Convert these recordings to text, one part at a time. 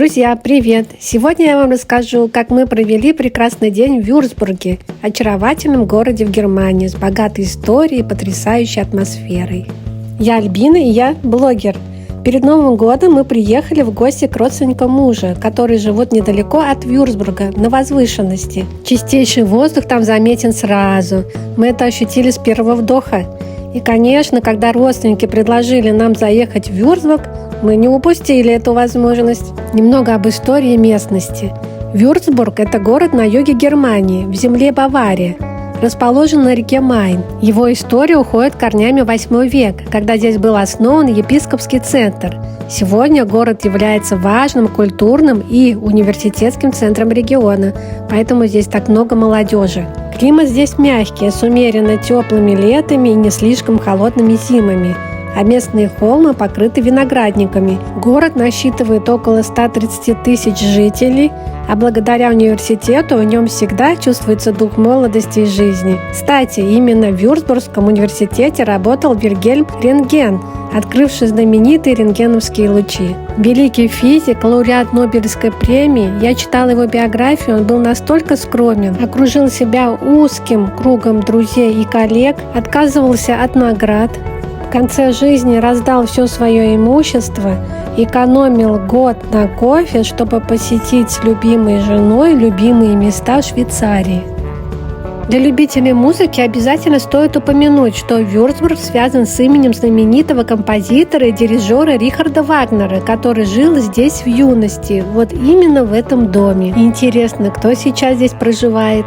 Друзья, привет! Сегодня я вам расскажу, как мы провели прекрасный день в Вюрцбурге, очаровательном городе в Германии, с богатой историей и потрясающей атмосферой. Я Альбина, и я блогер. Перед Новым годом мы приехали в гости к родственникам мужа, которые живут недалеко от Вюрцбурга, на возвышенности. Чистейший воздух там заметен сразу. Мы это ощутили с первого вдоха. И, конечно, когда родственники предложили нам заехать в Вюрцбург, мы не упустили эту возможность. Немного об истории местности. Вюрцбург – это город на юге Германии, в земле Бавария. Расположен на реке Майн. Его история уходит корнями в 8 век, когда здесь был основан епископский центр. Сегодня город является важным культурным и университетским центром региона, поэтому здесь так много молодежи. Климат здесь мягкий, с умеренно теплыми летами и не слишком холодными зимами, а местные холмы покрыты виноградниками. Город насчитывает около 130 тысяч жителей, а благодаря университету в нем всегда чувствуется дух молодости и жизни. Кстати, именно в Вюрцбургском университете работал Вильгельм Рентген, открывший знаменитые рентгеновские лучи. Великий физик, лауреат Нобелевской премии. Я читала его биографию, он был настолько скромен, окружил себя узким кругом друзей и коллег, отказывался от наград. В конце жизни раздал все свое имущество, экономил год на кофе, чтобы посетить с любимой женой любимые места в Швейцарии. Для любителей музыки обязательно стоит упомянуть, что Вюрцбург связан с именем знаменитого композитора и дирижера Рихарда Вагнера, который жил здесь в юности, вот именно в этом доме. Интересно, кто сейчас здесь проживает?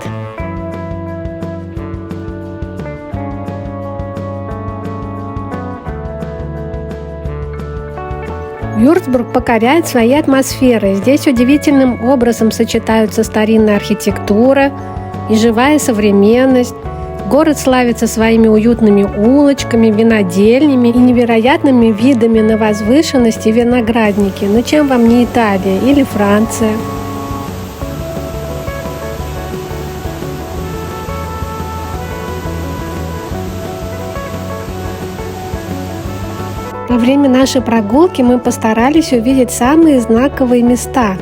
Вюрцбург покоряет своей атмосферой. Здесь удивительным образом сочетаются старинная архитектура и живая современность. Город славится своими уютными улочками, винодельнями и невероятными видами на возвышенности и виноградники. Но чем вам не Италия или Франция? Во время нашей прогулки мы постарались увидеть самые знаковые места.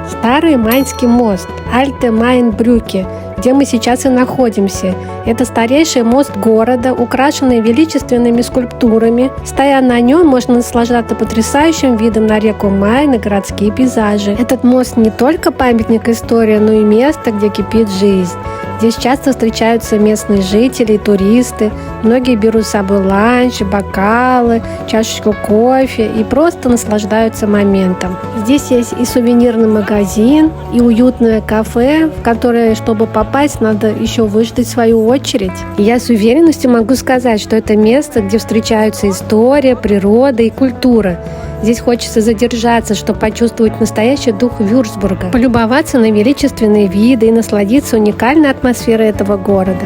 Старый Майнский мост, Альте Майнбрюке, где мы сейчас и находимся. Это старейший мост города, украшенный величественными скульптурами. Стоя на нем, можно наслаждаться потрясающим видом на реку Майн и городские пейзажи. Этот мост не только памятник истории, но и место, где кипит жизнь. Здесь часто встречаются местные жители и туристы. Многие берут с собой ланч, бокалы, чашечку кофе и просто наслаждаются моментом. Здесь есть и сувенирный магазин, и уютное кафе, в которое, чтобы попасть, надо еще выждать свою очередь. И я с уверенностью могу сказать, что это место, где встречаются история, природа и культура. Здесь хочется задержаться, чтобы почувствовать настоящий дух Вюрцбурга, полюбоваться на величественные виды и насладиться уникальной атмосферой этого города.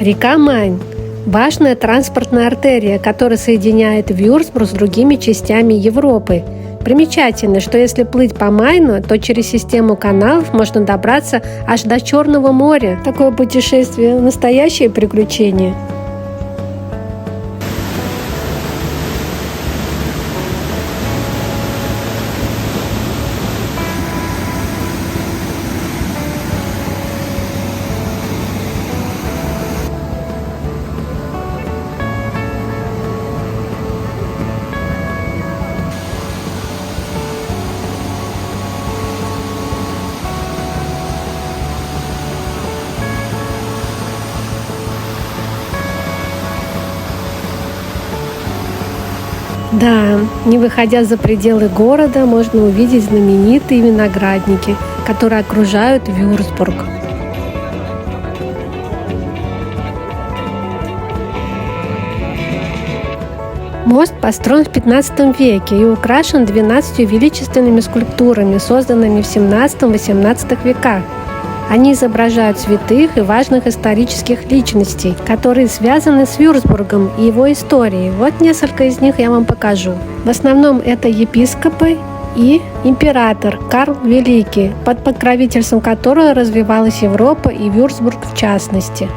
Река Майн – важная транспортная артерия, которая соединяет Вюрцбург с другими частями Европы. Примечательно, что если плыть по Майну, то через систему каналов можно добраться аж до Черного моря. Такое путешествие – настоящее приключение. Да, не выходя за пределы города, можно увидеть знаменитые виноградники, которые окружают Вюрцбург. Мост построен в 15 веке и украшен 12 величественными скульптурами, созданными в 17-18 веках. Они изображают святых и важных исторических личностей, которые связаны с Вюрцбургом и его историей. Вот несколько из них я вам покажу. В основном это епископы и император Карл Великий, под покровительством которого развивалась Европа и Вюрцбург в частности.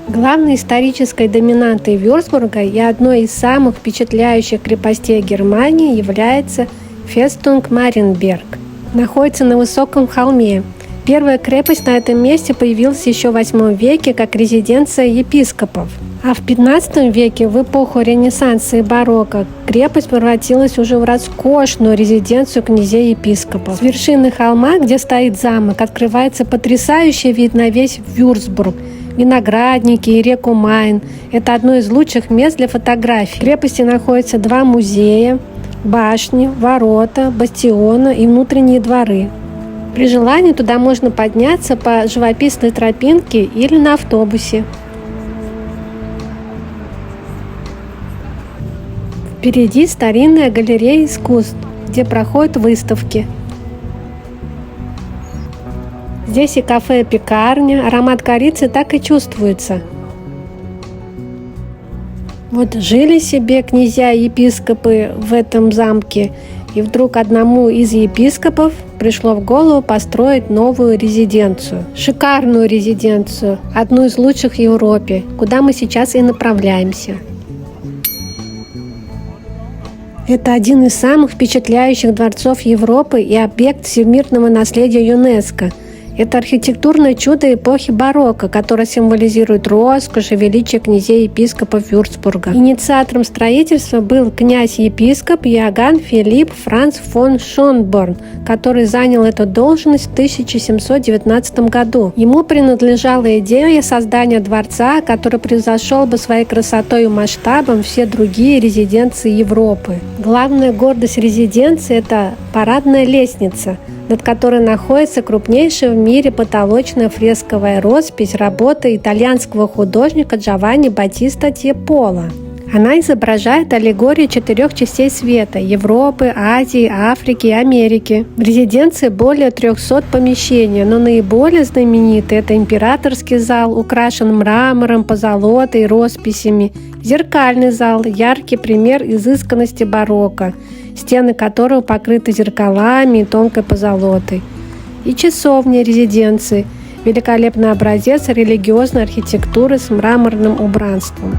Главной исторической доминантой Вюрцбурга и одной из самых впечатляющих крепостей Германии является Фестунг Мариенберг. Находится на высоком холме. Первая крепость на этом месте появилась еще в VIII веке как резиденция епископов. А в XV веке, в эпоху Ренессанса и барокко, крепость превратилась уже в роскошную резиденцию князей-епископов. С вершины холма, где стоит замок, открывается потрясающий вид на весь Вюрцбург. Виноградники и реку Майн. Это одно из лучших мест для фотографий. В крепости находятся 2 музея, башни, ворота, бастиона и внутренние дворы. При желании туда можно подняться по живописной тропинке или на автобусе. Впереди старинная галерея искусств, где проходят выставки. Здесь и кафе, и пекарня, аромат корицы так и чувствуется. Вот жили себе князья и епископы в этом замке, и вдруг одному из епископов пришло в голову построить новую резиденцию. Шикарную резиденцию, одну из лучших в Европе, куда мы сейчас и направляемся. Это один из самых впечатляющих дворцов Европы и объект всемирного наследия ЮНЕСКО. Это архитектурное чудо эпохи барокко, которое символизирует роскошь и величие князей-епископов Вюрцбурга. Инициатором строительства был князь-епископ Иоганн Филипп Франц фон Шонборн, который занял эту должность в 1719 году. Ему принадлежала идея создания дворца, который превзошел бы своей красотой и масштабом все другие резиденции Европы. Главная гордость резиденции – это парадная лестница, над которой находится крупнейшая в мире потолочная фресковая роспись работы итальянского художника Джованни Баттиста Тьепола. Она изображает аллегорию 4 частей света – Европы, Азии, Африки и Америки. В резиденции более 300 помещений, но наиболее знаменитый – это императорский зал, украшен мрамором, позолотой и росписями, зеркальный зал – яркий пример изысканности барокко, стены которого покрыты зеркалами и тонкой позолотой, и часовня резиденции – великолепный образец религиозной архитектуры с мраморным убранством.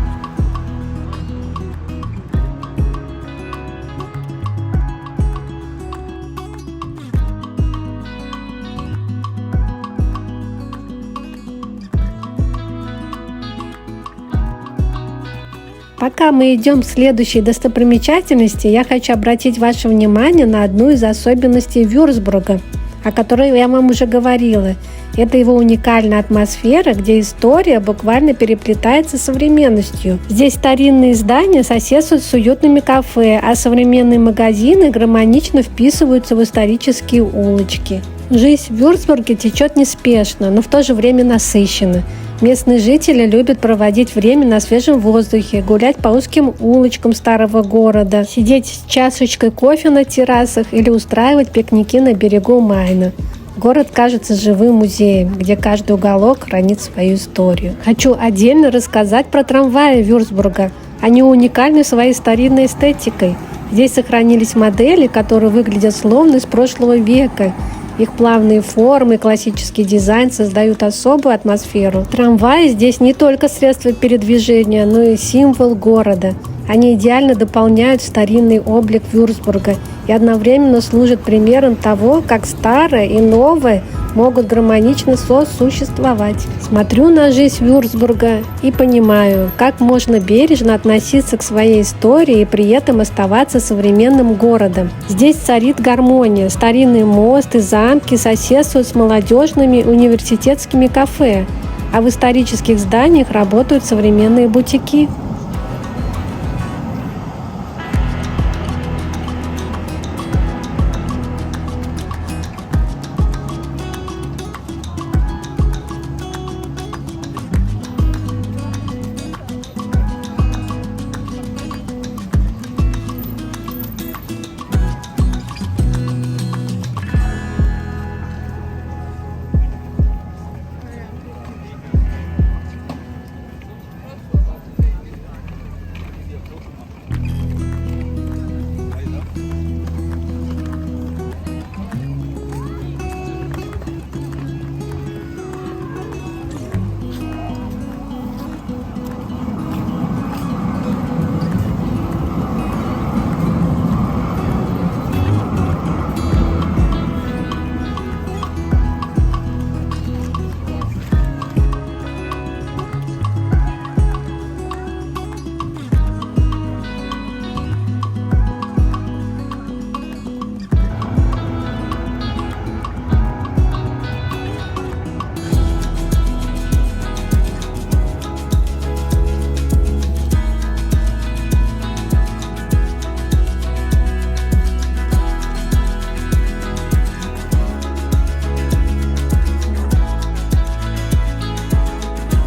Пока мы идем к следующей достопримечательности, я хочу обратить ваше внимание на одну из особенностей Вюрцбурга, о которой я вам уже говорила. Это его уникальная атмосфера, где история буквально переплетается с современностью. Здесь старинные здания соседствуют с уютными кафе, а современные магазины гармонично вписываются в исторические улочки. Жизнь в Вюрцбурге течет неспешно, но в то же время насыщенно. Местные жители любят проводить время на свежем воздухе, гулять по узким улочкам старого города, сидеть с чашечкой кофе на террасах или устраивать пикники на берегу Майна. Город кажется живым музеем, где каждый уголок хранит свою историю. Хочу отдельно рассказать про трамваи Вюрцбурга. Они уникальны своей старинной эстетикой. Здесь сохранились модели, которые выглядят словно из прошлого века. Их плавные формы и классический дизайн создают особую атмосферу. Трамваи здесь не только средство передвижения, но и символ города. Они идеально дополняют старинный облик Вюрцбурга и одновременно служат примером того, как старое и новое могут гармонично сосуществовать. Смотрю на жизнь Вюрцбурга и понимаю, как можно бережно относиться к своей истории и при этом оставаться современным городом. Здесь царит гармония. Старинный мост и замки соседствуют с молодежными университетскими кафе, а в исторических зданиях работают современные бутики.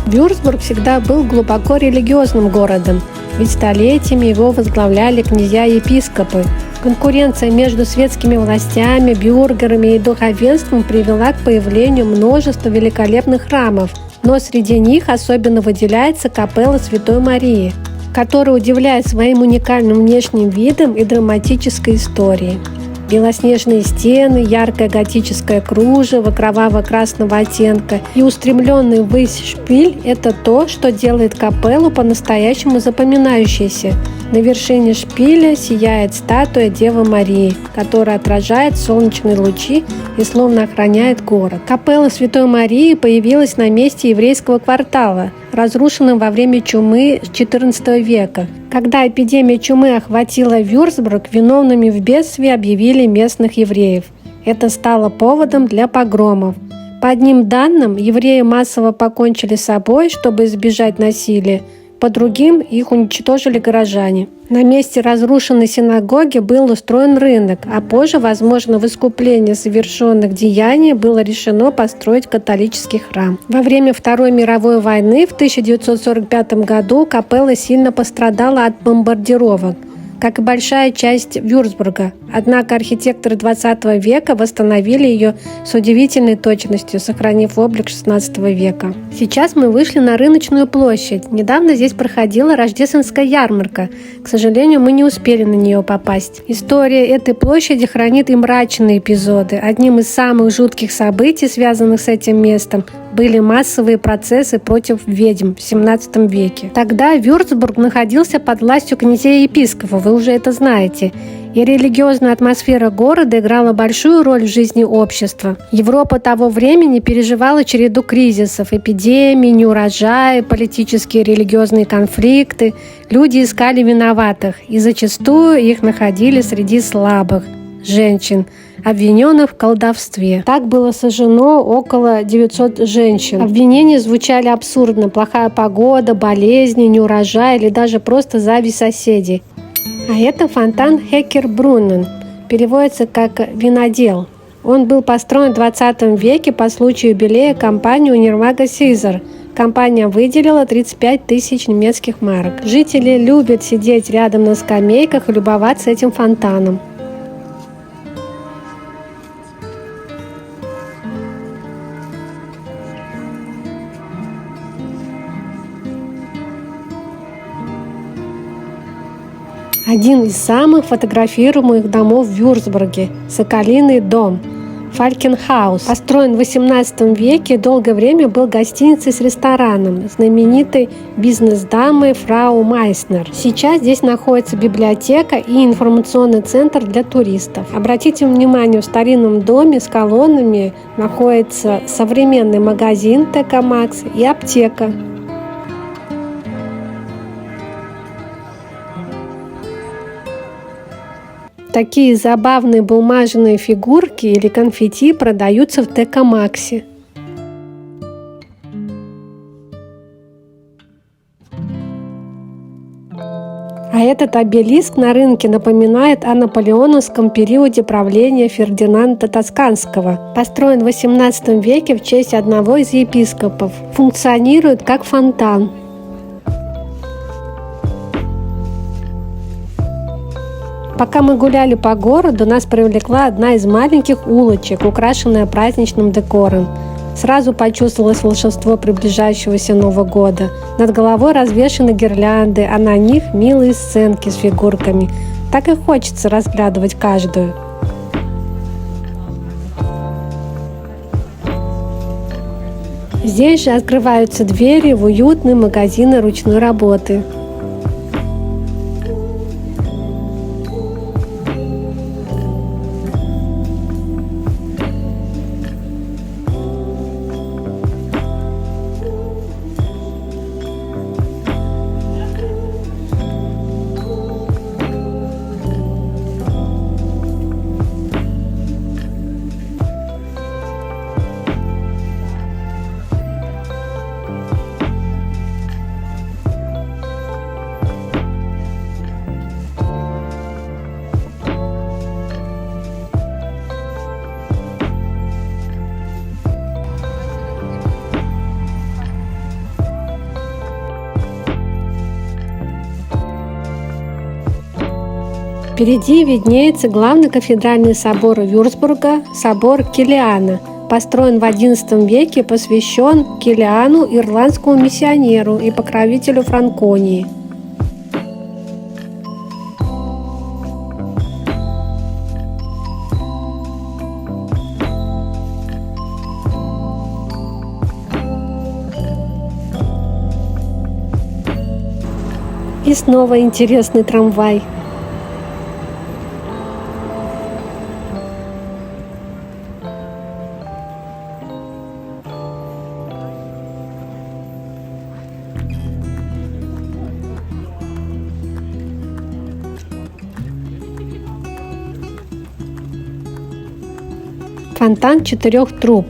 Вюрцбург всегда был глубоко религиозным городом, ведь столетиями его возглавляли князья-епископы. Конкуренция между светскими властями, бюргерами и духовенством привела к появлению множества великолепных храмов, но среди них особенно выделяется капелла Святой Марии, которая удивляет своим уникальным внешним видом и драматической историей. Белоснежные стены, яркое готическое кружево кроваво-красного оттенка и устремленный ввысь шпиль – это то, что делает капеллу по-настоящему запоминающейся. На вершине шпиля сияет статуя Девы Марии, которая отражает солнечные лучи и словно охраняет город. Капелла Святой Марии появилась на месте еврейского квартала, разрушенном во время чумы XIV века. Когда эпидемия чумы охватила Вюрцбург, виновными в бедствии объявили местных евреев. Это стало поводом для погромов. По одним данным, евреи массово покончили с собой, чтобы избежать насилия. По другим, их уничтожили горожане. На месте разрушенной синагоги был устроен рынок, а позже, возможно, в искупление совершенных деяний было решено построить католический храм. Во время Второй мировой войны в 1945 году капелла сильно пострадала от бомбардировок, как и большая часть Вюрцбурга. Однако архитекторы XX века восстановили ее с удивительной точностью, сохранив облик XVI века. Сейчас мы вышли на рыночную площадь. Недавно здесь проходила рождественская ярмарка. К сожалению, мы не успели на нее попасть. История этой площади хранит и мрачные эпизоды. Одним из самых жутких событий, связанных с этим местом, были массовые процессы против ведьм в XVII веке. Тогда Вюрцбург находился под властью князей-епископа, вы уже это знаете. И религиозная атмосфера города играла большую роль в жизни общества. Европа того времени переживала череду кризисов, эпидемий, неурожаи, политические и религиозные конфликты. Люди искали виноватых, и зачастую их находили среди слабых женщин, обвиненных в колдовстве. Так было сожжено около 900 женщин. Обвинения звучали абсурдно: плохая погода, болезни, неурожай или даже просто зависть соседей. А это фонтан Хеккербруннен, переводится как «винодел». Он был построен в 20 веке по случаю юбилея компании универмага «Сизер». Компания выделила 35 тысяч немецких марок. Жители любят сидеть рядом на скамейках и любоваться этим фонтаном. Один из самых фотографируемых домов в Вюрцбурге – Соколиный дом, Фалькенхаус. Построен в XVIII веке, долгое время был гостиницей с рестораном, знаменитой бизнес-дамой фрау Майснер. Сейчас здесь находится библиотека и информационный центр для туристов. Обратите внимание, в старинном доме с колоннами находится современный магазин ТК Макс и аптека. Такие забавные бумажные фигурки или конфетти продаются в ТК Максе. А этот обелиск на рынке напоминает о наполеоновском периоде правления Фердинанда Тосканского. Построен в XVIII веке в честь одного из епископов. Функционирует как фонтан. Пока мы гуляли по городу, нас привлекла одна из маленьких улочек, украшенная праздничным декором. Сразу почувствовалось волшебство приближающегося Нового года. Над головой развешаны гирлянды, а на них милые сценки с фигурками. Так и хочется разглядывать каждую. Здесь же открываются двери в уютные магазины ручной работы. Впереди виднеется главный кафедральный собор Вюрцбурга, собор Килиана. Построен в XI веке, посвящен Килиану, ирландскому миссионеру и покровителю Франконии. И снова интересный трамвай. Фонтан 4 труб.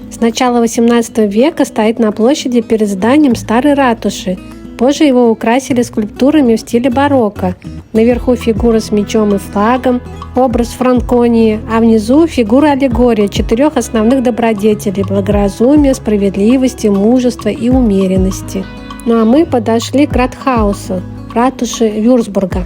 С начала XVIII века стоит на площади перед зданием старой ратуши. Позже его украсили скульптурами в стиле барокко. Наверху фигура с мечом и флагом, образ Франконии, а внизу фигура аллегория 4 основных добродетелей – благоразумия, справедливости, мужества и умеренности. Ну а мы подошли к Ратхаусу, ратуши Вюрцбурга.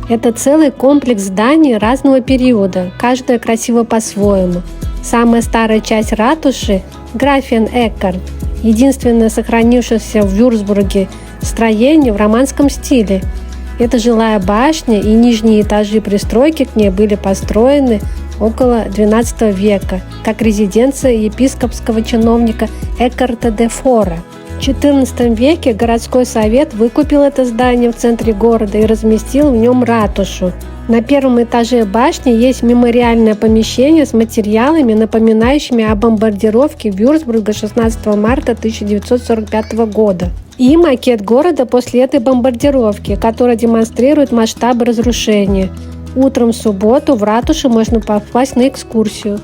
Это целый комплекс зданий разного периода, каждая красиво по-своему. Самая старая часть ратуши – Графен-Эккарт, единственное сохранившееся в Вюрцбурге строение в романском стиле. Это жилая башня, и нижние этажи пристройки к ней были построены около XII века, как резиденция епископского чиновника Эккарта де Фора. В XIV веке городской совет выкупил это здание в центре города и разместил в нем ратушу. На первом этаже башни есть мемориальное помещение с материалами, напоминающими о бомбардировке Вюрцбурга 16 марта 1945 года. И макет города после этой бомбардировки, который демонстрирует масштабы разрушения. Утром в субботу в ратушу можно попасть на экскурсию.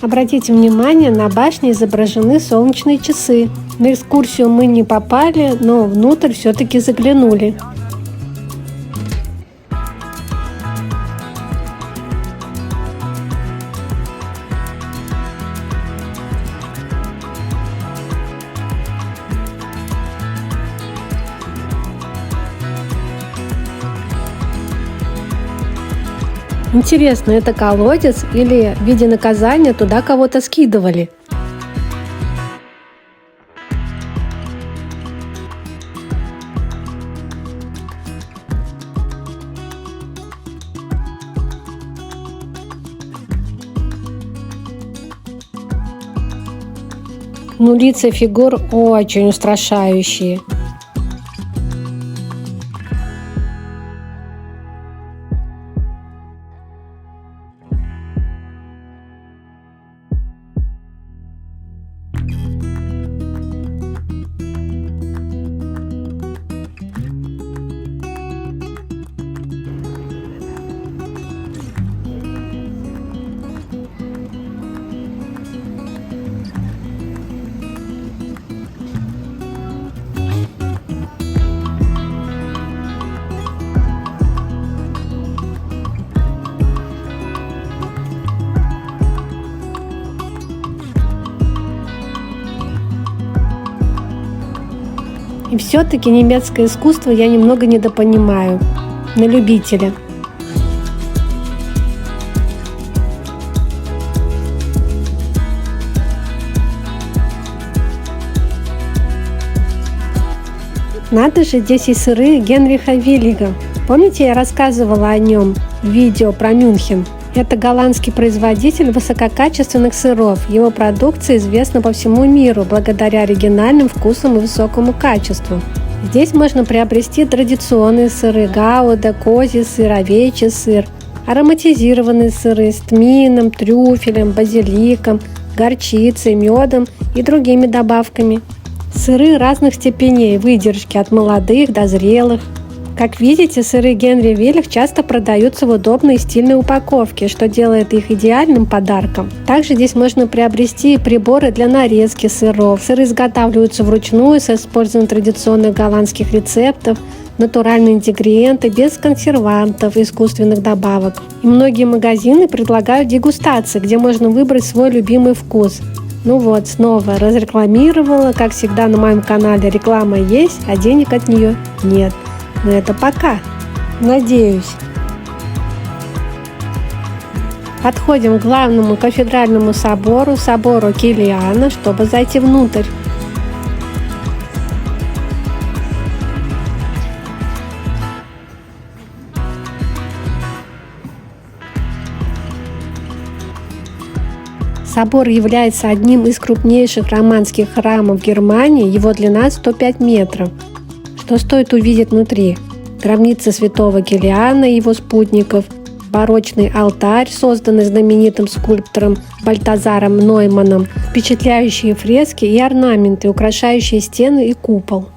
Обратите внимание, на башне изображены солнечные часы. На экскурсию мы не попали, но внутрь все-таки заглянули. Интересно, это колодец или в виде наказания туда кого-то скидывали? Ну, лица фигур очень устрашающие. И все-таки немецкое искусство я немного недопонимаю. На любителя. Надо же, здесь и сыры Генриха Виллига. Помните, я рассказывала о нем в видео про Мюнхен? Это голландский производитель высококачественных сыров. Его продукция известна по всему миру благодаря оригинальным вкусам и высокому качеству. Здесь можно приобрести традиционные сыры гауда, козий сыр, овечий сыр, ароматизированные сыры с тмином, трюфелем, базиликом, горчицей, медом и другими добавками. Сыры разных степеней выдержки, от молодых до зрелых. Как видите, сыры Генри Виллиг часто продаются в удобной и стильной упаковке, что делает их идеальным подарком. Также здесь можно приобрести приборы для нарезки сыров. Сыры изготавливаются вручную с использованием традиционных голландских рецептов, натуральные ингредиенты, без консервантов и искусственных добавок. И многие магазины предлагают дегустации, где можно выбрать свой любимый вкус. Ну вот, снова разрекламировала, как всегда на моем канале реклама есть, а денег от нее нет. Но это пока. Надеюсь. Подходим к главному кафедральному собору, собору Килиана, чтобы зайти внутрь. Собор является одним из крупнейших романских храмов Германии, его длина 105 метров. Что стоит увидеть внутри? Гробница святого Килиана и его спутников, барочный алтарь, созданный знаменитым скульптором Бальтазаром Нойманом, впечатляющие фрески и орнаменты, украшающие стены и купол.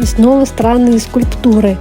И снова странные скульптуры.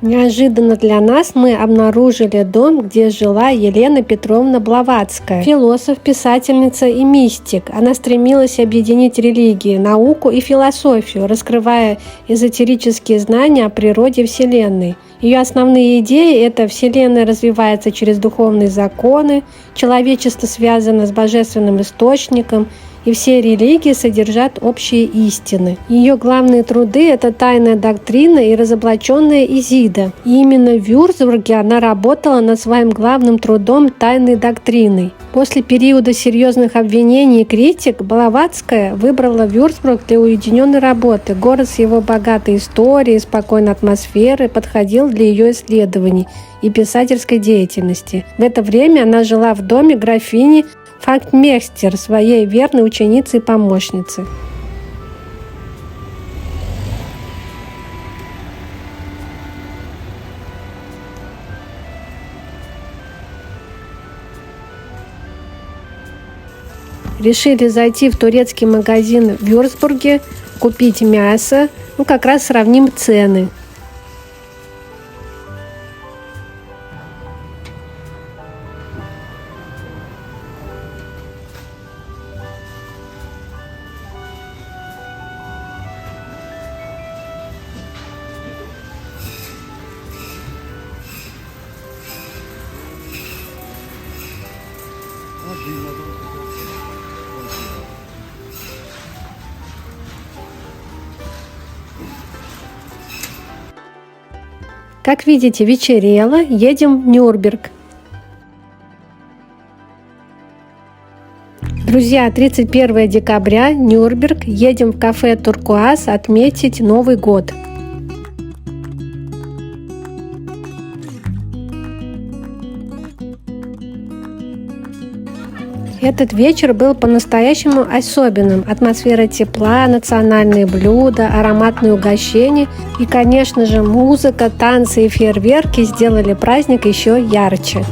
Неожиданно для нас мы обнаружили дом, где жила Елена Петровна Блаватская, философ, писательница и мистик. Она стремилась объединить религии, науку и философию, раскрывая эзотерические знания о природе Вселенной. Ее основные идеи – это Вселенная развивается через духовные законы, человечество связано с божественным источником, и все религии содержат общие истины. Ее главные труды – это «Тайная доктрина» и «Разоблаченная Изида». И именно в Вюрцбурге она работала над своим главным трудом «Тайной доктриной». После периода серьезных обвинений и критик Блаватская выбрала Вюрцбург для уединенной работы. Город с его богатой историей, спокойной атмосферой подходил для ее исследований и писательской деятельности. В это время она жила в доме графини Фактмехстер, своей верной ученицы и помощницы. Решили зайти в турецкий магазин в Вюрцбурге, купить мясо, как раз сравним цены. Как видите, вечерело, едем в Нюрнберг. Друзья, 31 декабря, Нюрнберг, едем в кафе «Туркуаз» отметить Новый год. Этот вечер был по-настоящему особенным. Атмосфера тепла, национальные блюда, ароматные угощения и, конечно же, музыка, танцы и фейерверки сделали праздник еще ярче.